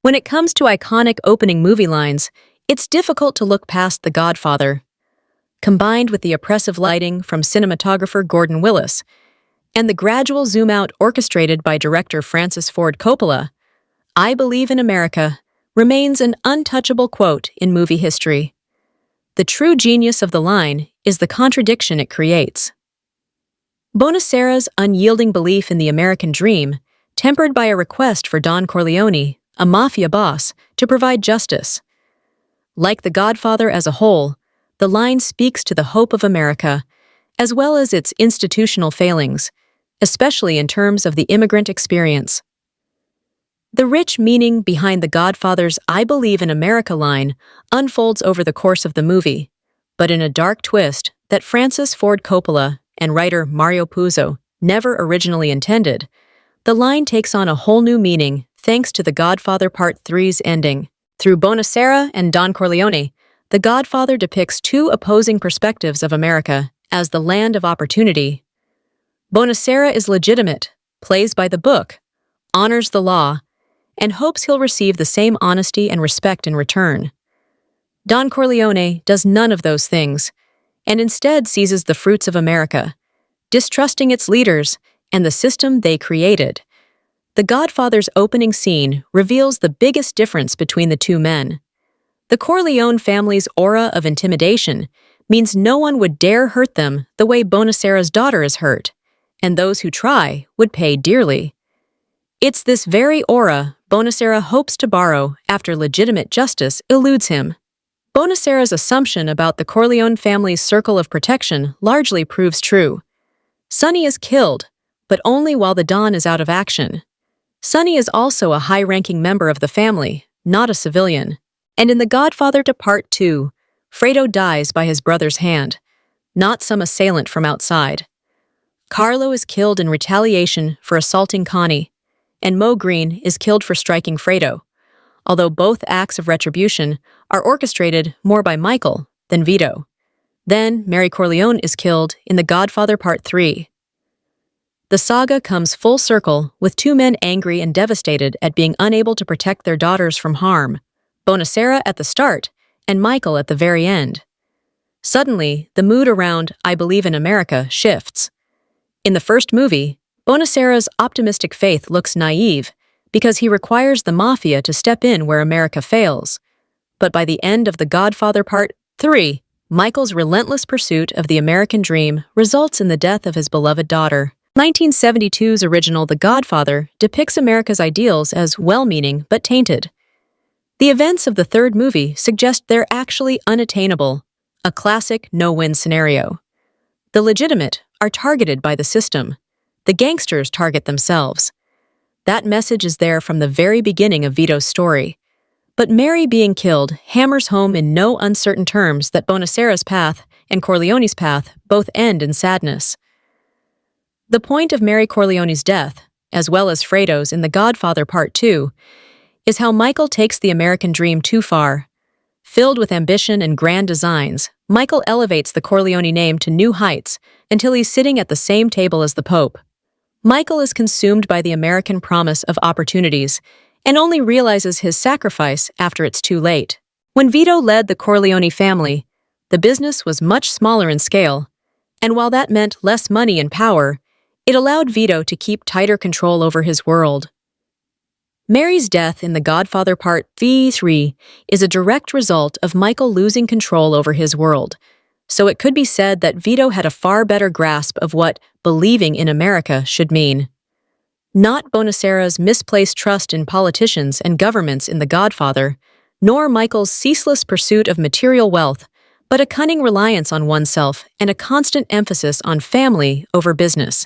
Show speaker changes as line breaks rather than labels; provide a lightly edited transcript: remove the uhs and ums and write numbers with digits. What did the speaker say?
When it comes to iconic opening movie lines, it's difficult to look past The Godfather. Combined with the oppressive lighting from cinematographer Gordon Willis and the gradual zoom-out orchestrated by director Francis Ford Coppola, "I believe in America" remains an untouchable quote in movie history. The true genius of the line is the contradiction it creates. Bonasera's unyielding belief in the American dream, tempered by a request for Don Corleone, a mafia boss, to provide justice. Like The Godfather as a whole, the line speaks to the hope of America, as well as its institutional failings, especially in terms of the immigrant experience. The rich meaning behind The Godfather's "I believe in America" line unfolds over the course of the movie, but in a dark twist that Francis Ford Coppola and writer Mario Puzo never originally intended. The line takes on a whole new meaning thanks to The Godfather Part 3's ending. Through Bonasera and Don Corleone, The Godfather depicts two opposing perspectives of America as the land of opportunity. Bonasera is legitimate, plays by the book, honors the law, and hopes he'll receive the same honesty and respect in return. Don Corleone does none of those things, and instead seizes the fruits of America, distrusting its leaders and the system they created. The Godfather's opening scene reveals the biggest difference between the two men. The Corleone family's aura of intimidation means no one would dare hurt them the way Bonasera's daughter is hurt, and those who try would pay dearly. It's this very aura Bonasera hopes to borrow after legitimate justice eludes him. Bonasera's assumption about the Corleone family's circle of protection largely proves true. Sonny is killed, but only while the Don is out of action. Sonny is also a high-ranking member of the family, not a civilian. And in The Godfather Part 2, Fredo dies by his brother's hand, not some assailant from outside. Carlo is killed in retaliation for assaulting Connie, and Mo Green is killed for striking Fredo, although both acts of retribution are orchestrated more by Michael than Vito. Then Mary Corleone is killed in The Godfather Part 3. The saga comes full circle with two men angry and devastated at being unable to protect their daughters from harm, Bonasera at the start and Michael at the very end. Suddenly, the mood around "I believe in America" shifts. In the first movie, Bonasera's optimistic faith looks naive because he requires the mafia to step in where America fails. But by the end of The Godfather Part 3, Michael's relentless pursuit of the American dream results in the death of his beloved daughter. 1972's original The Godfather depicts America's ideals as well-meaning but tainted. The events of the third movie suggest they're actually unattainable, a classic no-win scenario. The legitimate are targeted by the system. The gangsters target themselves. That message is there from the very beginning of Vito's story. But Mary being killed hammers home in no uncertain terms that Bonasera's path and Corleone's path both end in sadness. The point of Mary Corleone's death, as well as Fredo's in The Godfather Part 2, is how Michael takes the American dream too far. Filled with ambition and grand designs, Michael elevates the Corleone name to new heights until he's sitting at the same table as the Pope. Michael is consumed by the American promise of opportunities and only realizes his sacrifice after it's too late. When Vito led the Corleone family, the business was much smaller in scale, and while that meant less money and power, it allowed Vito to keep tighter control over his world. Mary's death in The Godfather Part 3 is a direct result of Michael losing control over his world, so it could be said that Vito had a far better grasp of what believing in America should mean. Not Bonasera's misplaced trust in politicians and governments in The Godfather, nor Michael's ceaseless pursuit of material wealth, but a cunning reliance on oneself and a constant emphasis on family over business.